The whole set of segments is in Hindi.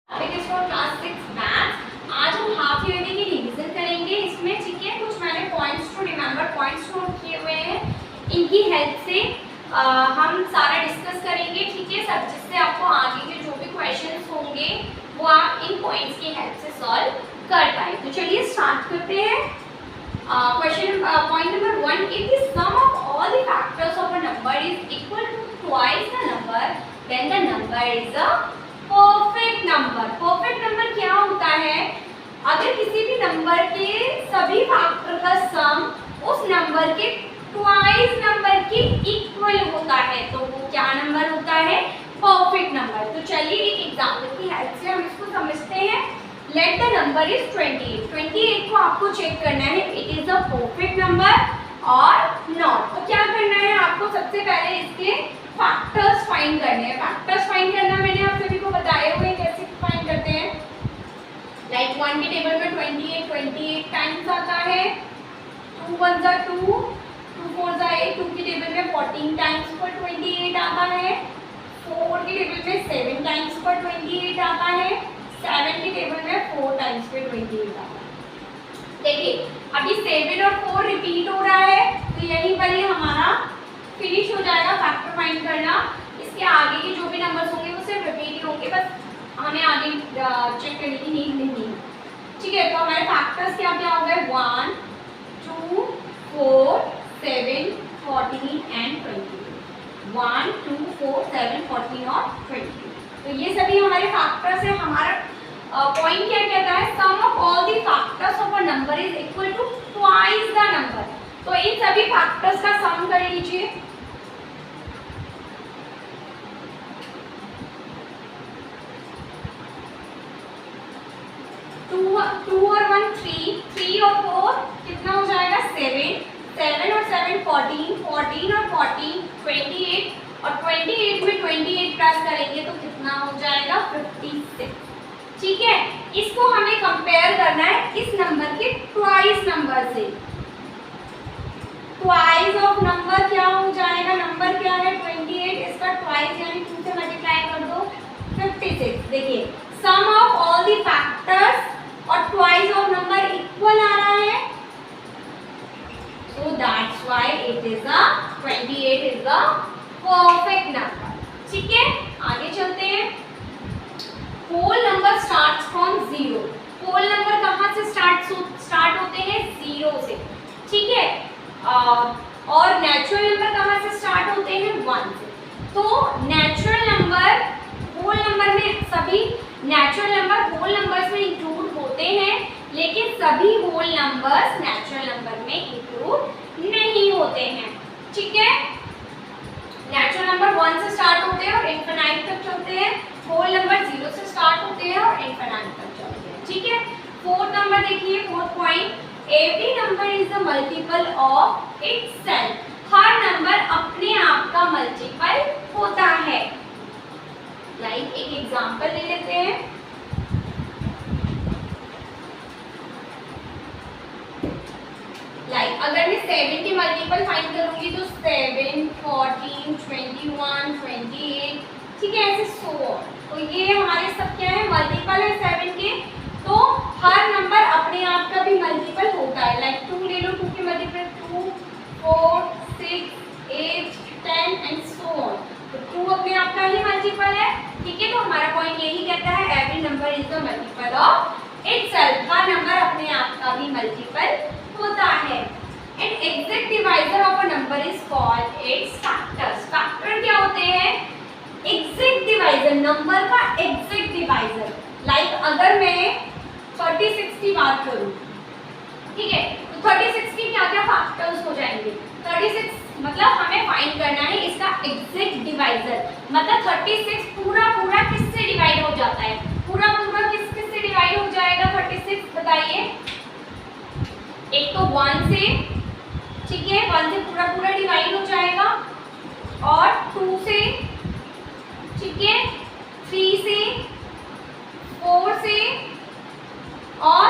Class 6 maths. आज हम हाफ ईयरली की रिवीजन करेंगे। इसमें ठीक है कुछ मैंने points to remember points note किए हुए हैं, इनकी हेल्प से हम सारा डिस्कस करेंगे। ठीक है सब, जिससे आपको आगे के जो भी क्वेश्चंस होंगे वो आप इन पॉइंट्स की हेल्प से सॉल्व कर पाए। तो चलिए स्टार्ट करते हैं। Question point number 1, if the sum of all the factors of a number is equal to twice the number then the number is a perfect number. Perfect number क्या होता है? अगर किसी भी नंबर के सभी फैक्टर का सम उस नंबर के ट्वाइस नंबर के इक्वल होता है तो वो क्या नंबर होता है? Perfect number. तो चलिए एक एग्जांपल की हेल्प से हम इसको समझते हैं। Let the number is 28। 28 को आपको चेक करना है it is a perfect number और नॉट। तो क्या करना है आपको? सबसे पहले इसके फैक्टर्स फाइंड करने हैं। फैक्टर्स फाइंड करना मैंने आप सभी को बताए हुए कैसे फाइंड करते हैं। लाइक 1 के टेबल में 28 टाइम्स आता है, 2 1 जा 2, 2 4 जा 8, 2 के टेबल में 14 टाइम्स पर 28 आता है, 4 के टेबल में 7 टाइम्स पर 28 आता है, 7 के टेबल में 4 टाइम्स पे 28 आता है। देखिए अभी 7 और 4 रिपीट हो रहा है तो यहीं पर ही हमारा फिनिश हो जाएगा फैक्टर फाइंड करना। इसके आगे के जो भी नंबर्स होंगे वो सिर्फ रिपीट ही होंगे, बस हमें आगे चेक करने की नीड नहीं है। ठीक है तो हमारे फैक्टर्स क्या क्या हो गए? 1 2 4 7 14 एंड 20। 1 2 4 7 14 और 20। तो ये सभी हमारे फैक्टर्स हैं। हमारा पॉइंट क्या कहता है? Sum of all the factors of a number is equal to twice the number. तो इन सभी फैक्टर्स का सम कर लीजिए। टू और 1 3, 3 और 4 कितना हो जाएगा? 7, 7 और 7 14, 14 और 14 28 और 28 में 28 प्लस करेंगे तो कितना हो जाएगा? 56। ठीक है इसको हमें कंपेयर करना है इस नंबर के ट्वाइस नंबर से। ट्वाइस ऑफ नंबर क्या हो जाएगा? नंबर क्या है? 28, इसका ट्वाइस यानी 2 से मल्टीप्लाई कर दो 56। देखिए सम ऑफ ऑल द फैक्टर्स और ट्वाइस ऑफ नंबर इक्वल आ रहा है, so that's why it is a 28 is a perfect number। ठीक है आगे चलते हैं। Whole number starts from 0। Whole number कहाँ से स्टार्ट होते हैं? 0 से। ठीक है और नेचुरल नंबर कहाँ से स्टार्ट होते हैं? 1 से। तो नेचुरल नंबर होल नंबर में, सभी नेचुरल नंबर होल नंबर्स में इंक्लूड होते हैं लेकिन सभी होल नंबर्स नेचुरल नंबर में इंक्लूड नहीं होते हैं। ठीक है नेचुरल नंबर 1 से स्टार्ट होते हैं और इनफिनाइट तक चलते हैं। होल नंबर 0 से स्टार्ट होते हैं और इनफिनाइट तक चलते हैं। ठीक है फोर्थ नंबर देखिए, fourth point, every number is the multiple of itself. Her number अपने आप का मल्टीपल होता है। लाइक एक एग्जांपल ले लेते हैं। लाइक अगर मैं 7 के मल्टीपल फाइंड करूंगी तो 7 14 21 28, ठीक है ऐसे 100। तो ये हमारे सब क्या है? मल्टीपल है 7 के। तो हर नंबर अपने आप का भी मल्टीपल होता है। लाइक 2 ले लो, 2 के मल्टीपल 2 4 6 8 10 एंड सो ऑन। तो 2 अपने आप का ही मल्टीपल है। ठीक है तो हमारा पॉइंट यही कहता है every number is the multiple of itself. Her number अपने आप का भी मल्टीपल होता है। And exact divisor of a number is called its factors. Factor क्या होते हैं? एग्जैक्ट डिवाइजर, नंबर का एग्जैक्ट डिवाइजर। लाइक अगर मैं 36 की बात करूं, ठीक है तो 36 के क्या क्या फैक्टर्स हो जाएंगे? 36 मतलब हमें फाइंड करना है इसका एग्जैक्ट डिवाइजर। मतलब 36 पूरा पूरा किससे डिवाइड हो जाता है? पूरा पूरा किस से डिवाइड हो जाएगा 36? बताइए। एक तो 1 से, ठीक है 1 से पूरा पूरा डिवाइड हो जाएगा, और 2 से, ठीक है 3 से, 4 से और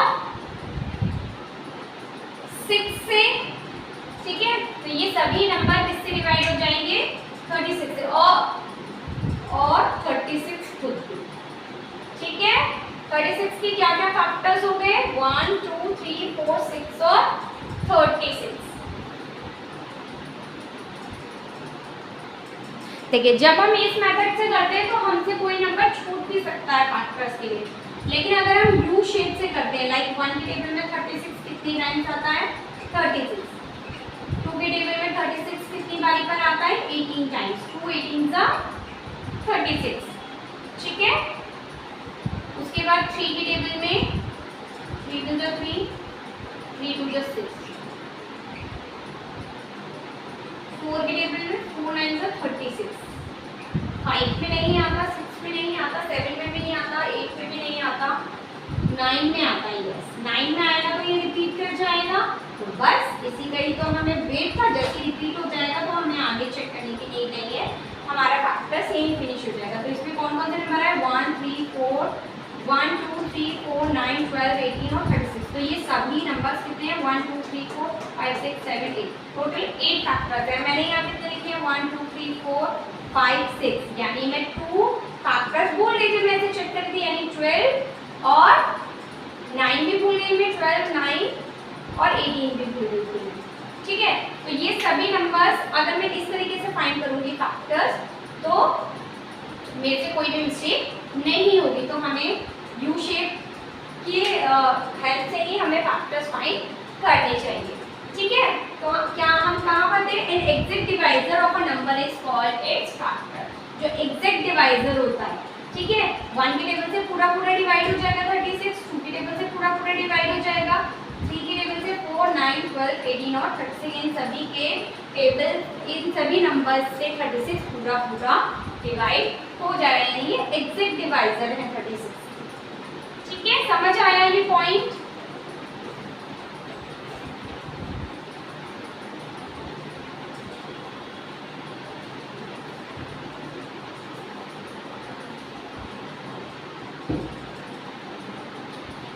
6 से। ठीक है तो ये सभी नंबर किससे डिवाइड हो जाएंगे? 36 से और 36 खुद। ठीक है 36 के क्या क्या फैक्टर्स हो गए? 1 2 3 4 6 और 36। देखिए जब हम इस मेथड से करते हैं तो हमसे कोई नंबर छूट भी सकता है फैक्टर्स के लिए, लेकिन अगर हम यू शेप से करते हैं, लाइक 1 के टेबल में 36 कितनी टाइम्स आता है? 36। 2 के टेबल में 36 कितनी बारी पर आता है? 18 टाइम्स। 2 18 जा 36, ठीक है। उसके बाद 3 के टेबल में 3 2 जा 3, 3 2 जा 6। 4 के टेबल में 4 9 जा 36। 5 में नहीं आता, 6 में नहीं आता, 7 में भी नहीं आता, 8 में भी नहीं आता, 9 में आता है। यस, 9 में आएगा तो ये रिपीट कर जाएगा। तो बस इसी का ही तो हमें वेट था, जैसे रिपीट हो जाएगा तो हमें आगे चेक करने की नीड नहीं है, हमारा फैक्टर सेम फिनिश हो जाएगा। तो इसमें कौन कौन से नंबर है? 1 3 4 1 2 3 4 9 12 18 और 36। तो ये सभी नंबर्स कितने हैं? 1 2 3 4 5 6 7 8, टोटल 8 फैक्टर्स है। मैंने यहाँ कितने लिखे हैं? 1 2 3 4 5 6, यानी मैं 2 फैक्टर्स भूल गई थी, मैं इसे चेक कर दी, यानी 12 और 9 भी भूल गई मैं, 12 9 और 18 भी भूल गई थी, ठीक है। तो ये सभी नंबर्स अगर मैं इस तरीके से फाइंड करूंगी फैक्टर्स, तो मेरे से कोई भी मिस्टेक नहीं होगी। तो हमें यू शेप की हेल्प से ही हमें फैक्टर्स फाइंड करने चाहिए, ठीक है। तो क्या हम कहाँ पर थे? An exact divisor of a number is called its factor. जो एग्जैक्ट डिवाइजर होता है, ठीक है, 1 के टेबल से पूरा डिवाइड हो जाएगा 36, 2 के टेबल से पूरा डिवाइड हो जाएगा, 3 के टेबल से 4 9 12 18 और 36, इन सभी के टेबल, इन सभी नंबर्स से 36 पूरा डिवाइड हो जाएगा, यानी ये एग्जैक्ट डिवाइजर है 36, ठीक है। समझ आया ये पॉइंट?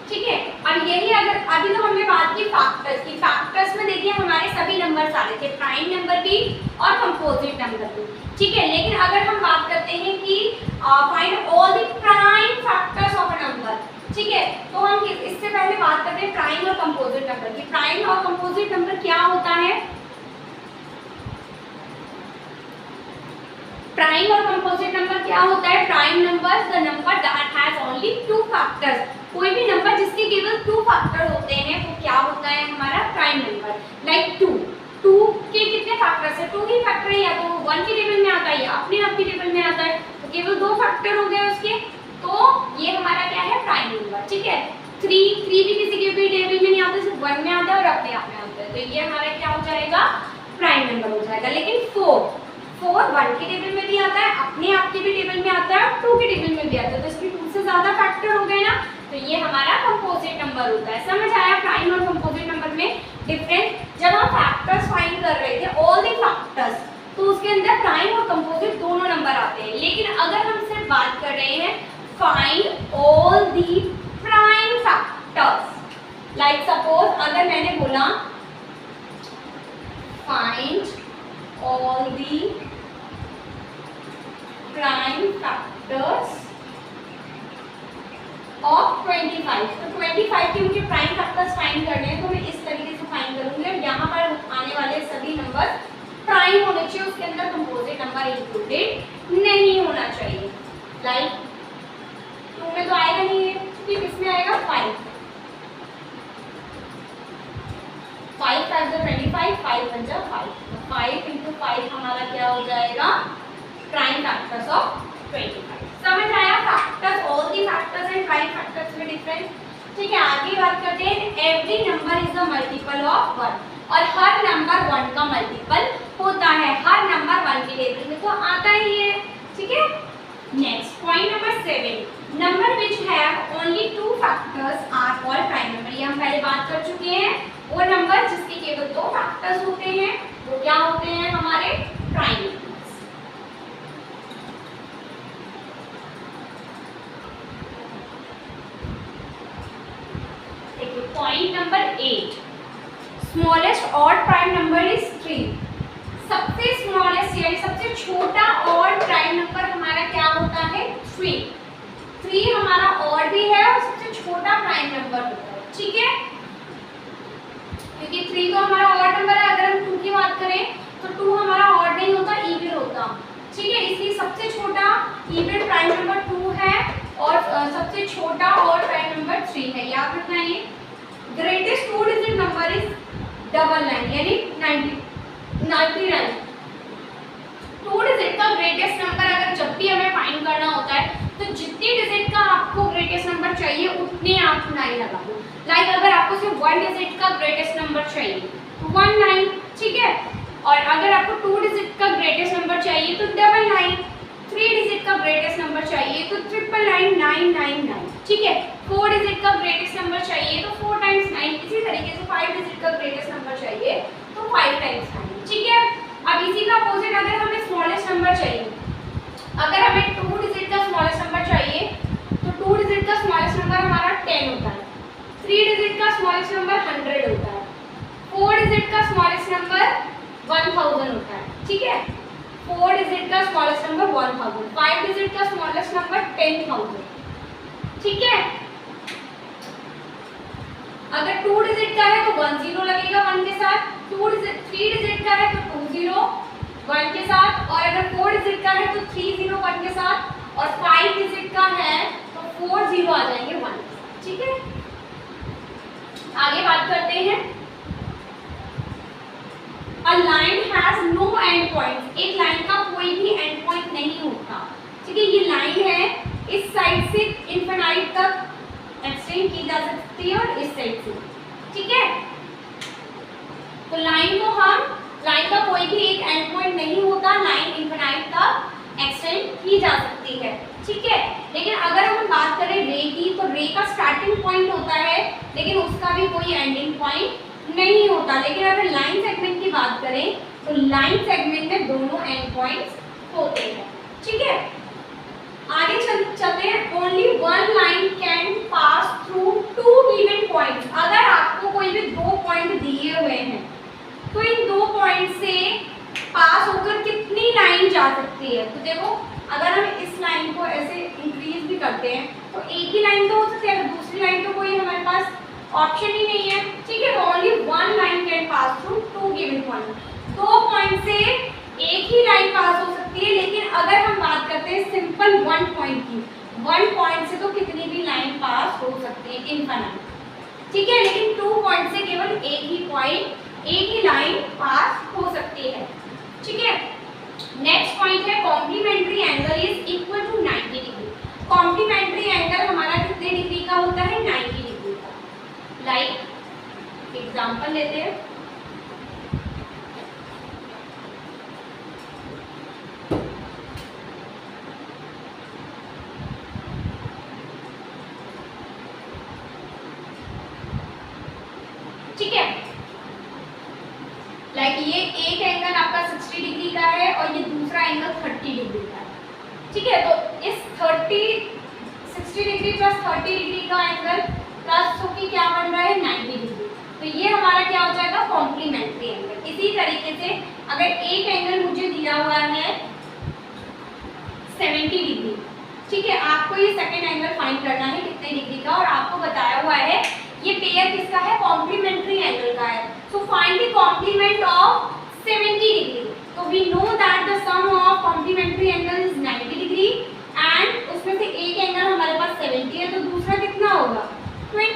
ठीक है। अब यही अगर अभी तो हमने बात की फैक्टर्स की, फैक्टर्स में देखिए हमारे सभी नंबर्स आ रहे थे, प्राइम नंबर भी और कंपोजिट नंबर भी, ठीक है। लेकिन अगर हम बात करते हैं कि find all the prime factors of a number, ठीक है, तो हम इससे पहले बात करते हैं प्राइम और कंपोजिट नंबर की। प्राइम और कंपोजिट नंबर क्या होता है? प्राइम और कंपोजिट नंबर क्या होता है? Prime number the number that has only 2 factors. कोई भी नंबर जिसके केवल 2 फैक्टर होते हैं वो क्या होता है? हमारा प्राइम नंबर। लाइक 2 के कितने फैक्टर्स है? 2 ही फैक्टर है, या तो 1 के टेबल में आता है या अपने आप के टेबल में आता है, तो केवल 2 फैक्टर हो गए उसके, तो ये हमारा क्या है? प्राइम नंबर, ठीक है। 3 भी किसी के भी टेबल में नहीं आता, सिर्फ 1 में आता है और अपने आप में आता है, तो ये हमारा क्या हो जाएगा? प्राइम नंबर हो जाएगा। लेकिन 4 1 के टेबल में भी आता है, अपने आप के भी टेबल में आता है और 2 के टेबल में भी आता है, तो इसमें 2 से ज्यादा फैक्टर हो गए ना, तो ये हमारा कंपोजिट नंबर होता है। समझ आया प्राइम और कंपोजिट नंबर में डिफरेंस? जब हम फैक्टर्स फाइंड कर रहे थे, ऑल द फैक्टर्स, तो उसके अंदर प्राइम और कंपोजिट दोनों नंबर आते हैं। लेकिन अगर हम सिर्फ बात कर रहे हैं find all the prime factors, like suppose अगर मैंने बोला find all the prime factors of 25, तो 25 के मुझे प्राइम फैक्टर्स फाइंड करने हैं, तो मैं इस तरीके से फाइंड करूंगी। और यहाँ पर आने वाले सभी नंबर प्राइम होने चाहिए, उसके अंदर कंपोजिट नंबर इंक्लूडेड नहीं होना चाहिए। लाइक 2 में तो आएगा नहीं है, क्योंकि किसमें आएगा? 5 5 5 25, 5 1 5, तो 5 × 5 हमारा क्या हो जाएगा? Prime factors of 25। समझ आया factors, all the factors and prime factors में डिफरेंस, ठीक है। आगे बात करते हैं every number is the multiple of 1, और हर नंबर 1 का मल्टीपल होता है, हर नंबर 1 के टेबल में तो आता ही है, ठीक है। Next point number 7, number which have only 2 factors are called prime number. ये हम पहले बात कर चुके हैं, वो नंबर जिसके केवल 2 फैक्टर्स होते हैं वो क्या होते हैं? हमारे prime number. Point number 8, smallest odd prime number is 3। सबसे स्मॉलेस्ट यानी सबसे छोटा ऑड प्राइम नंबर हमारा क्या होता है? 3 हमारा ऑड भी है और सबसे छोटा और प्राइम नंबर 3 है, याद रखना है ये। ग्रेटेस्ट 2 डिजिट नंबर इज 99 यानी 99। 2 डिजिट का ग्रेटेस्ट नंबर अगर जब भी हमें फाइंड करना होता है तो जितनी डिजिट का आपको ग्रेटेस्ट नंबर चाहिए उतने आप 9 लगा दो। लाइक अगर आपको सिर्फ 1 डिजिट का ग्रेटेस्ट नंबर चाहिए तो 19, ठीक है। और अगर आपको 2 डिजिट का ग्रेटेस्ट नंबर चाहिए तो 99, 3 डिजिट का ग्रेटेस्ट नंबर चाहिए तो 999, ठीक है। 4 डिजिट का ग्रेटेस्ट नंबर चाहिए तो 4 टाइम्स 9, इसी तरीके से 5 डिजिट का ग्रेटेस्ट नंबर चाहिए तो 5 टाइम्स 9, ठीक है। अब इसी का अपोजिट अगर हमें स्मॉलेस्ट नंबर चाहिए, अगर हमें 2 डिजिट का स्मॉलेस्ट नंबर चाहिए तो 2 डिजिट का स्मॉलेस्ट नंबर हमारा 10 होता है, 3 डिजिट का स्मॉलेस्ट नंबर 100 होता है, 4 डिजिट का स्मॉलेस्ट नंबर 1000 होता है, ठीक है। 4 डिजिट का स्मॉलेस्ट नंबर 1000, 5 डिजिट का स्मॉलेस्ट नंबर 10000, ठीक है। अगर 2 डिजिट का है तो 10 लगेगा 1 के साथ, 3 डिजिट का है तो 20 1 के साथ, और अगर 4 डिजिट का है तो 30 1 के साथ, और 5 डिजिट का है तो 40 आ जाएंगे 1 के साथ, ठीक है। आगे बात करते हैं। A line has no end point, एक लाइन का कोई भी एंड पॉइंट नहीं होता, ठीक है। ये लाइन है, इस साइड से इनफिनाइट तक एक्सटेंड की जा सकती है और इस साइड से, ठीक है। तो लाइन का कोई भी एक एंड पॉइंट नहीं होता, लाइन इनफिनाइट तक एक्सटेंड की जा सकती है, ठीक है। लेकिन अगर हम बात करें रे की, तो रे का स्टार्टिंग पॉइंट होता है लेकिन उसका भी कोई एंडिंग पॉइंट नहीं होता। लेकिन अगर लाइन सेगमेंट की बात करें तो लाइन सेगमेंट में दोनों एंड पॉइंट्स होते हैं, ठीक है। आगे चलते हैं। Only one line can pass through 2 given points. अगर आपको कोई भी 2 पॉइंट दिए हुए हैं तो इन 2 पॉइंट से पास होकर कितनी लाइन जा सकती है, तो देखो अगर हम इस लाइन को ऐसे इंक्रीज भी करते हैं तो एक ही लाइन तो हो सकती है, दूसरी लाइन तो कोई हमारे पास ऑप्शन ही नहीं है, ठीक है। तो only one line can pass through 2 given point. 2 point से एक ही लाइन पास हो सकती है, लेकिन अगर हम बात करते हैं सिंपल 1 पॉइंट की, 1 पॉइंट से तो कितनी भी लाइन पास हो सकती है, इनफिनिट, ठीक है। लेकिन 2 पॉइंट से केवल एक ही लाइन पास हो सकती है, ठीक है। नेक्स्ट पॉइंट है complementary angle is equal to 90 degree. Complementary angle हमारा कितने डिग्री का होता है, 90 डिग्री का। लाइक एग्जांपल लेते हैं। ठीक है, लाइक ये एक एंगल आपका 60 डिग्री का है और ये दूसरा एंगल 30 डिग्री का है, ठीक है। तो इस 60 डिग्री प्लस 30 डिग्री का एंगल प्लस होके क्या बन रहा है, 90 डिग्री। तो ये हमारा क्या हो जाएगा, कॉम्प्लीमेंट्री एंगल। इसी तरीके से अगर एक एंगल मुझे दिया हुआ है 70 डिग्री, ठीक है, आपको ये सेकेंड एंगल फाइंड करना है कितने डिग्री का, और आपको बताया हुआ है ये पेयर किसका है, कॉम्प्लीमेंट्री एंगल का है। So find the complement of 70 degree. तो we know that the sum of complementary angle is 90 degree and उसमें से एक एंगल हमारे पास 70 है तो दूसरा कितना होगा, 20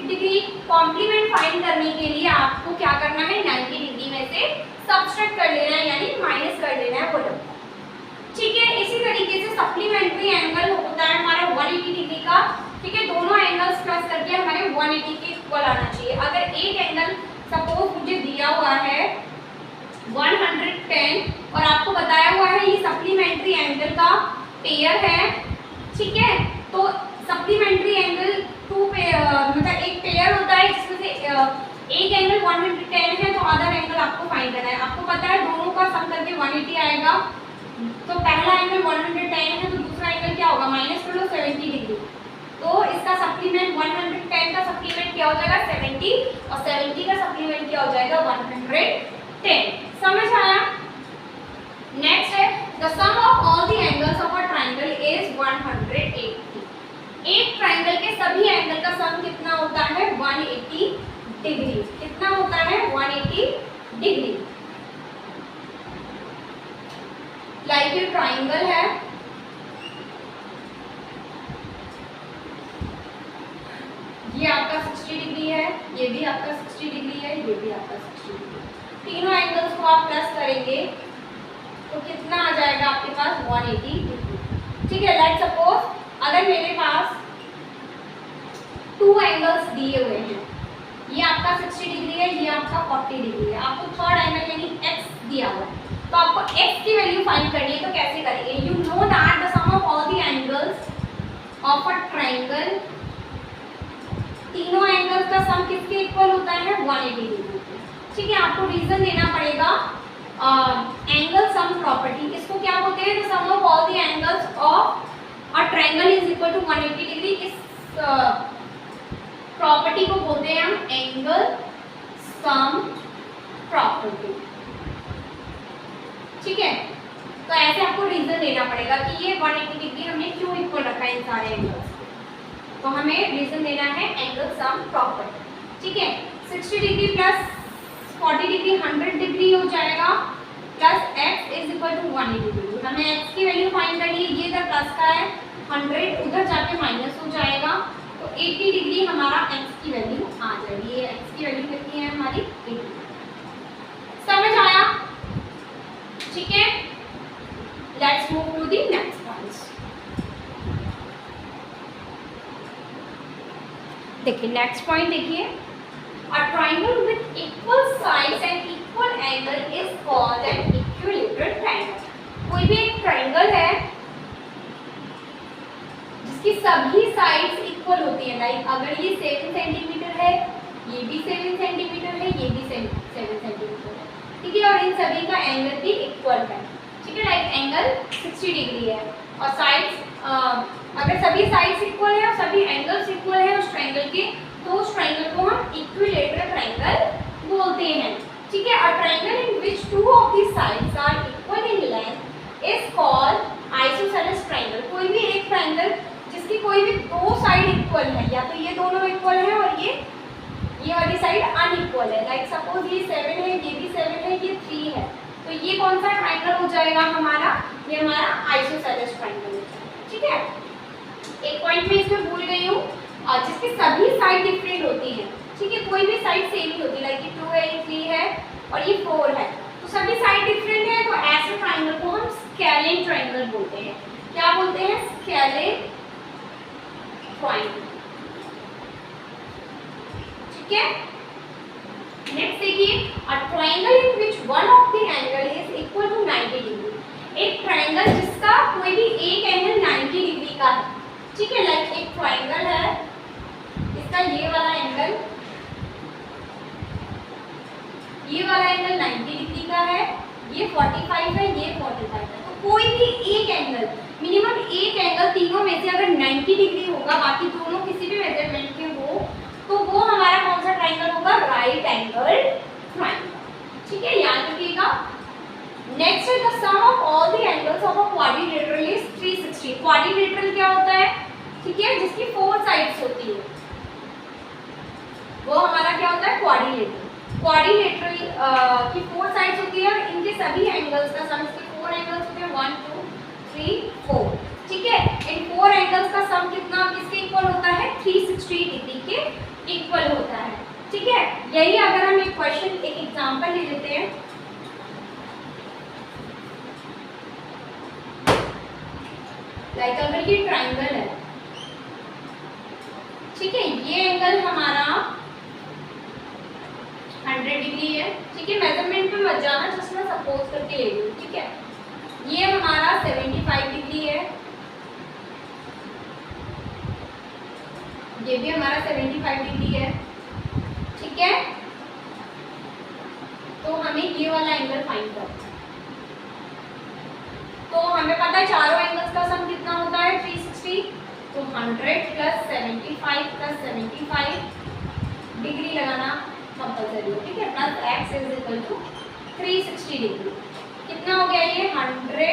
डिग्री। कॉम्प्लीमेंट फाइंड करने के लिए आपको क्या करना है, 90 डिग्री में से सब्ट्रैक्ट कर लेना है, यानी माइनस कर लेना है वो लोग, ठीक है। इसी तरीके से सप्लीमेंट्री एंगल होता है हमारा 180 डिग्री का, ठीक है। दोनों एंगल्स प्लस करके हमारे 180 के इक्वल आना चाहिए। अगर एक एंगल सपोज मुझे दिया हुआ है 110 और आपको बताया हुआ है ये सप्लीमेंट्री एंगल का पेयर है, ठीक है। तो सप्लीमेंट्री एंगल मतलब एक पेयर होता है जिसमें से एक एंगल 110 है तो अदर एंगल आपको फाइंड करना है। आपको पता है दोनों का सम करके 180 आएगा, तो पहला एंगल 110 है तो दूसरा एंगल क्या होगा, माइनस कर लो 70 डिग्री। तो इसका सप्लीमेंट 110 का सप्लीमेंट क्या हो जाएगा, 70, और 70 का सप्लीमेंट क्या हो जाएगा, 110। समझ आया। नेक्स्ट है the sum of all the angles of a triangle is 180। एक ट्रायंगल के सभी एंगल का सम कितना होता है, 180 डिग्री। कितना होता है, 180 डिग्री। लाइक ये ट्रायंगल है, ये भी आपका 60 डिग्री है, ये भी आपका 60 डिग्री। तीनों एंगल्स को आप प्लस करेंगे तो कितना आ जाएगा आपके पास 180 डिग्री। ठीक है, लेट्स सपोज अगर मेरे पास 2 एंगल्स दिए हुए हैं, ये आपका 60 डिग्री है, ये आपका 40 डिग्री है, आपको थर्ड एंगल यानी x दिया हुआ है, तो आपको x की वैल्यू फाइंड करनी है। तो कैसे करेंगे? You know that the sum of all the angles of a triangle, तीनों एंगल्स का सम किसके इक्वल होता है? 180 डिग्री। ठीक है, आपको रीजन देना पड़ेगा एंगल सम प्रॉपर्टी। इसको क्या बोलते हैं? The sum of all the angles of a triangle is equal to 180 degree. इस प्रॉपर्टी को बोलते हैं हम एंगल सम प्रॉपर्टी। ठीक है, तो ऐसे आपको रीजन देना पड़ेगा कि ये 180 डिग्री हमने क्यों इक्वल रखा है इन सारे एंगल्स, तो हमें रीजन देना है एंगल सम प्रॉपर्टी। ठीक है, 60 डिग्री प्लस 40 डिग्री 100 डिग्री हो जाएगा, plus x is equal to 180 degree. हमें x की वैल्यू फाइंड करनी है, ये इधर प्लस का है, 100 उधर जाके माइनस हो जाएगा, तो 80 डिग्री हमारा x की वैल्यू आ जाएगी। ये x की वैल्यू कितनी है हमारी? 80। समझ आया? ठीक है, let's move to the next points. देखिए नेक्स्ट पॉइंट देखिए, a triangle with equal sides and equal angle is called an equilateral triangle. कोई भी एक ट्रायंगल है जिसकी सभी साइड्स इक्वल होती है, लाइक अगर ये 7 सेंटीमीटर है, ये भी 7 सेंटीमीटर है, ये भी 7 सेंटीमीटर है, ठीक है, और इन सभी का एंगल भी इक्वल है। ठीक है, लाइक एंगल 60 डिग्री है और साइड्स अगर सभी साइड्स इक्वल है और सभी एंगल्स इक्वल है उस ट्रायंगल के, तो उस ट्रायंगल को हम इक्विलैटरल ट्रायंगल बोलते हैं। ठीक है, a triangle in which 2 of the sides are equal in length is called isosceles triangle. कोई भी एक ट्रायंगल जिसकी कोई भी 2 साइड इक्वल है, या तो ये दोनों इक्वल है और ये वाली साइड अनइक्वल है, लाइक सपोज ये 7 है, ये भी 7 है, ये 3 है, तो ये कौन सा ट्रायंगल हो जाएगा हमारा? ये हमारा आइसोसेलेस ट्रायंगल हो जाएगा। ठीक है, एक पॉइंट में इसमें भूल गई हूँ, और जिसकी सभी साइड डिफरेंट होती है। ठीक है, कोई भी साइड सेम ही होती है, लाइक ये 2 है, ये 3 है और ये 4 है, तो सभी साइड डिफरेंट है, तो ऐसे ट्रायंगल को हम स्केलिन ट्रायंगल बोलते हैं। क्या बोलते हैं? Scalene triangle. ठीक है, नेक्स्ट देखिए, a triangle in which one of the angle is equal to 90 degree. एक ट्रायंगल जिसका कोई भी एक एंगल 90 डिग्री का है। ठीक है, लाइक एक ट्रायंगल है, इसका ये वाला एंगल 90 डिग्री का है, ये 45 है, ये 45 है, तो कोई भी एक एंगल, मिनिमम एक एंगल तीनों में से अगर 90 डिग्री होगा, बाकी दोनों किसी भी मेजरमेंट के हो, तो वो हमारा कौन सा ट्रायंगल होगा? Right angle triangle. ठीक है, याद रखिएगा। नेक्स्ट है the sum of all the angles of a quadrilateral is 360। Quadrilateral क्या होता है? ठीक है, जिसकी 4 साइड्स होती है, वो हमारा क्या होता है? क्वाड्रिलेटरल। क्वाड्रिलेटरल की 4 साइड्स होती है और इनके सभी एंगल्स का सम, इसके 4 एंगल्स होते हैं, 1 2 3 4। ठीक है, इन 4 एंगल्स का सम कितना किसके इक्वल होता है? 360 डिग्री के इक्वल होता है। ठीक है, यही अगर हम एक क्वेश्चन, एक एग्जांपल ले लेते हैं, लाइक अगर ये ट्रायंगल है, ठीक है, ये एंगल हमारा 100 डिग्री है। ठीक है, मेजरमेंट पे मत जाना, जस्ट मैं सपोज करके ले रही हूँ। ठीक है, ये हमारा 75 डिग्री है, ये भी हमारा 75 डिग्री है। ठीक है, तो हमें ये वाला एंगल फाइंड करना है। तो हमें पता है चारों एंगल्स का सम कितना होता है? 360, तो 100 प्लस 75 प्लस 75 डिग्री लगाना कंपल्सरी है। ठीक है, plus x is equal to 360 degree. कितना हो गया ये? 100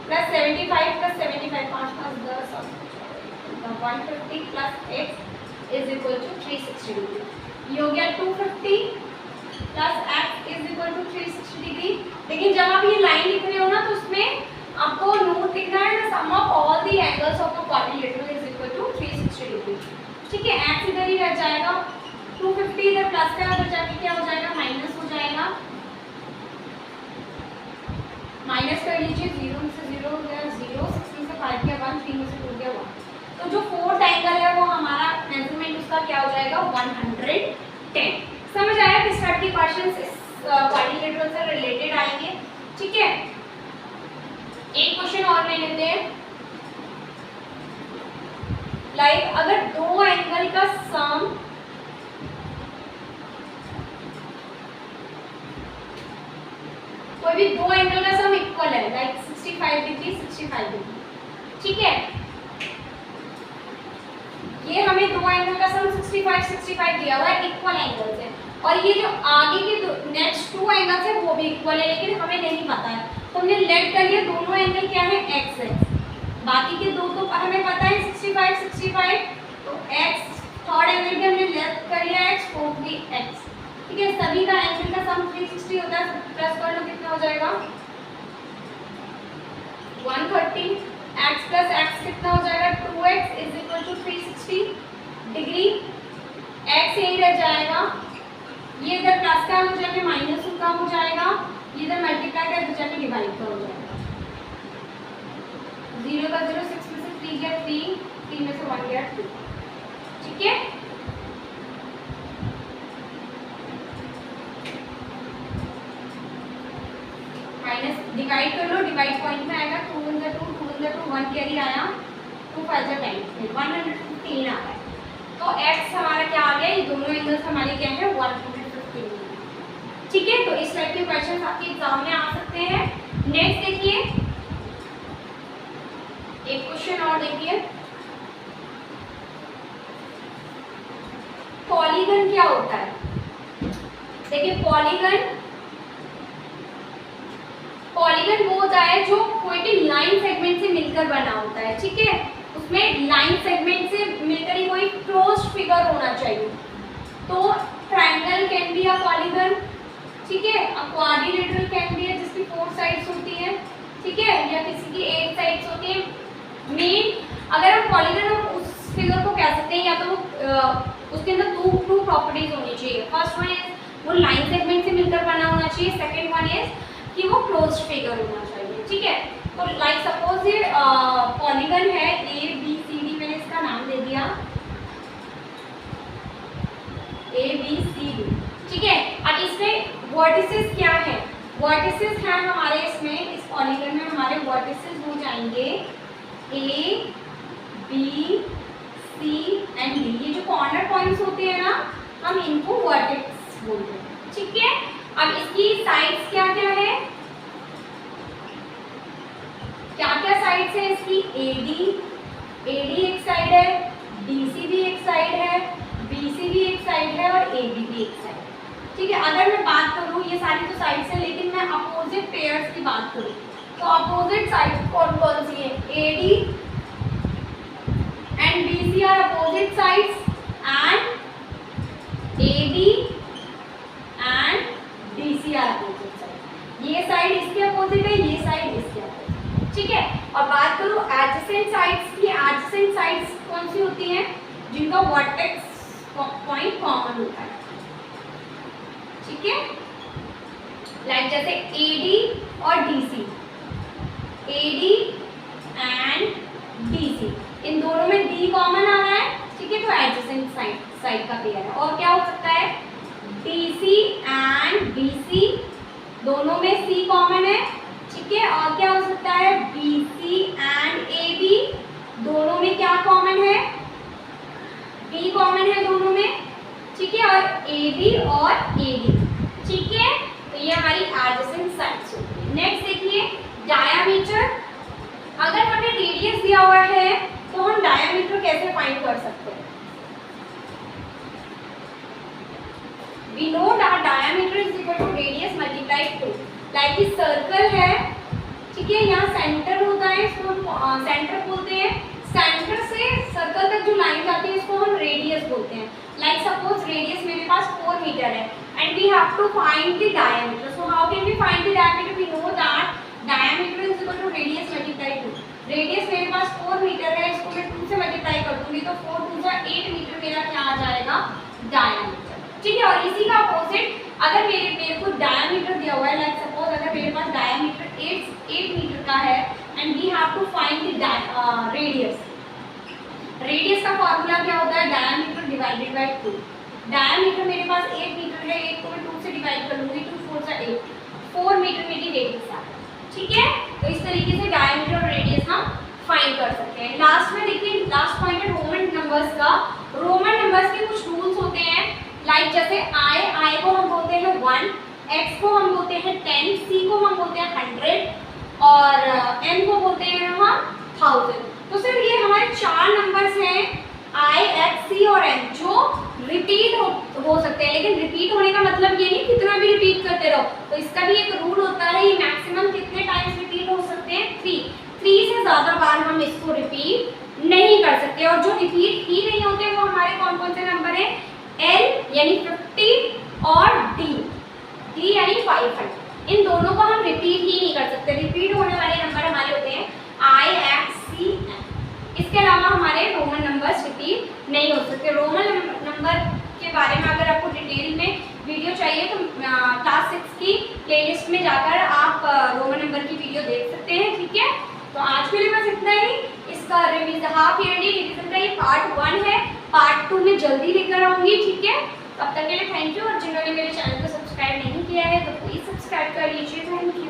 plus 75 plus 75, 5 5 10 150 plus x is equal to 360 degree. ये हो गया 250 plus x is equal to 360 degree. लेकिन जब आप ये लाइन लिख रहे हो ना, तो उसमें आपको नोट लिखना है the sum of all the angles of a quadrilateral is equal to 360 degree. ठीक है, x इधर ही रह जाएगा, 250 इधर प्लस का उधर जाके क्या हो जाएगा, माइनस हो जाएगा। माइनस कर लीजिए, 0 में से 0 हो गया 0, 6 में से 5 गया 1, 3 में से 2 गया 1। तो जो फोर्थ एंगल है वो हमारा मेजरमेंट उसका क्या हो जाएगा, 110। समझ आया किस टाइप के क्वेश्चंस इस क्वाड्रिलेटरल से रिलेटेड आएंगे। ठीक है, एक क्वेश्चन और ले लेते हैं। लाइक अगर दो एंगल का सम कोई भी दो एंगल का सम इक्वल है, लाइक 65 डिग्री 65 डिग्री, ठीक है, ये हमें दो एंगल का सम 65 65 दिया हुआ है इक्वल एंगल से, और ये जो आगे के नेक्स्ट टू एंगल्स है वो भी इक्वल है, लेकिन हमें नहीं पता है, तो हमने लेट कर लिया दोनों एंगल क्या है, एक्स है, बाकी के दो तो हमें पता है 65 65, तो एक्स थर्ड एंगल भी हमने लेट कर लिया एक्स, फोर्थ भी एक्स, ठीक है। सभी का एंगल का सम 360 होता है, प्लस कर लो कितना हो जाएगा 130, x प्लस x कितना हो जाएगा 2x is equal to 360 degree, x यही रह जाएगा, ये इधर प्लस का हो जाएगा माइनस का हो जाएगा, ये इधर मल्टीप्लाई का इधर जाके डिवाइड का हो जाएगा, 0 का 0, 6 में से 3 गया 3, 3 में से 1 गया 2, ठीक है। माइनस डिवाइड कर लो, डिवाइड पॉइंट में आएगा 2 × 2 2 × 2 1 कैरी आया, 2 5 10 115 आ गया, तो x हमारा क्या आ गया, ये दोनों एंगल्स हमारे क्या है 115, ठीक है। तो इस टाइप के क्वेश्चन आपके एग्जाम में आ सकते हैं। नेक्स्ट देखिए, एक क्वेश्चन और देखिए, पॉलीगन क्या होता है। देखिए पॉलीगन वो होता है जो कोई भी लाइन सेगमेंट से मिलकर बना होता है, ठीक है, उसमें लाइन सेगमेंट से मिलकर ही कोई क्लोज्ड फिगर होना चाहिए। तो triangle can be a polygon, ठीक है, अ क्वाड्रिलेटरल कैन बी है जिसकी 4 साइड्स होती है, ठीक है, या किसी की 8 साइड्स होती है। मेन अगर हम पॉलीगन हम उस फिगर को कह सकते हैं, या तो उसके अंदर टू प्रॉपर्टीज होनी चाहिए। फर्स्ट वन इज वो लाइन सेगमेंट से मिलकर बना होना चाहिए, सेकंड वन इज कि वो क्लोज्ड फिगर होना चाहिए, ठीक है। तो लाइक सपोज ये पॉलीगन है ABCD, मैंने इसका नाम दे दिया ABCD, ठीक है। अब इसमें वर्टिसेस क्या है, वर्टिसेस हैं हमारे इसमें, इस पॉलीगन में हमारे वर्टिसेस हो जाएंगे A B C and D। ये जो कॉर्नर पॉइंट्स होते हैं ना, हम इनको वर्टेक्स बोलते हैं, ठीक है। अब इसकी साइड्स क्या क्या है, क्या क्या साइड्स है इसकी, AD एक साइड है, BC भी एक साइड है, BC भी एक साइड है, और AB भी एक साइड है, ठीक है। अगर मैं बात करूँ, ये सारी तो साइड्स है, लेकिन मैं अपोजिट पेयर्स की बात करूँ तो अपोजिट साइड कौन कौन सी है, AD and BC are opposite sides, and AB and DC are opposite side. ये साइड इसके अपोजिट है, ये साइड इसके अपोजिट, ठीक है। और बात करूँ एडजेसेंट साइड्स की, एडजेसेंट साइड्स कौन सी होती हैं, जिनका वर्टेक्स पॉइंट कॉमन होता है, ठीक है। लाइक जैसे AD और DC, AD एंड DC, इन दोनों में D कॉमन आ रहा है, ठीक है, तो एडजेसेंट साइड का पेयर है। और क्या हो सकता है, DC एंड BC, दोनों में C कॉमन है, ठीक है। और क्या हो सकता है, BC एंड AB, दोनों में क्या कॉमन है, B कॉमन है दोनों में, ठीक है। और AB और AD, ठीक है। तो ये हमारी एडजेसेंट साइड्स होती है। नेक्स्ट देखिए डायामीटर, अगर हमें रेडियस दिया हुआ है तो हम डायामीटर कैसे फाइंड कर सकते हैं। We know that diameter is equal to radius multiplied 2. Like ये सर्कल है, ठीक है, यहाँ सेंटर होता है, इसको हम सेंटर बोलते हैं। सेंटर से सर्कल तक जो लाइन जाती है इसको हम रेडियस बोलते हैं। लाइक सपोज रेडियस मेरे पास 4 मीटर है and we have to find the diameter. So how can we find the diameter, we know that diameter is equal to radius multiply 2। Radius मेरे पास 4 मीटर है, इसको मैं 2 से मल्टीप्लाई कर दूंगी तो 4 2 8 मीटर मेरा क्या आ जाएगा, डायमीटर। ठीक है। और इसी का अपोजिट अगर मेरे को डायमीटर दिया हुआ है, लाइक सपोज अगर मेरे पास डायमीटर 8 मीटर का है and we have to find the radius. Radius का फॉर्मूला क्या होता है, डायमीटर डिवाइडेड बाय 2। डायमीटर मेरे पास 8 मीटर है, 8 को मैं 2 से डिवाइड कर लूंगी, 2 4 सा 8, 4 मीटर मेरी रेडियस है, ठीक है। तो इस तरीके से डायमीटर और रेडियस हम फाइंड कर सकते हैं। लास्ट में देखिए, लास्ट पॉइंट है रोमन नंबर्स का। रोमन नंबर्स के कुछ रूल्स होते हैं, लाइक जैसे आई को हम बोलते हैं 1, एक्स को हम बोलते हैं 10, सी को हम बोलते हैं 100 और एन को बोलते हैं हम 1000। तो सिर्फ ये हमारे 4 नंबर्स हैं आई, एक्स, सी और एन जो रिपीट हो सकते हैं। लेकिन रिपीट होने का मतलब ये नहीं कितना भी रिपीट करते रहो, तो इसका भी एक रूल होता है, ये मैक्सिमम कितने टाइम्स रिपीट हो सकते हैं, 3 से ज़्यादा बार हम इसको रिपीट नहीं कर सकते। और जो रिपीट ही नहीं होते वो हमारे कौन कौन से नंबर हैं, एल यानी 50 और डी यानी 500, इन दोनों को हम रिपीट ही नहीं कर सकते। रिपीट होने वाले नंबर हमारे होते हैं आई, एक्स, सी, एन। इसके अलावा हमारे रोमन नंबर्स रिपीट नहीं हो सकते। रोमन नंबर के बारे में अगर आपको डिटेल में वीडियो चाहिए तो क्लास 6 की प्लेलिस्ट में जाकर आप रोमन नंबर की वीडियो देख सकते हैं, ठीक है। तो आज के लिए बस इतना ही। इसका हाफ ईयरली रिवीजन का ये पार्ट 1 है, पार्ट 2 में जल्दी लेकर आऊँगी, ठीक है। तब तक के लिए थैंक यू। और जिन्होंने मेरे चैनल को सब्सक्राइब नहीं किया है तो प्लीज़ सब्सक्राइब कर लीजिए। Thank you.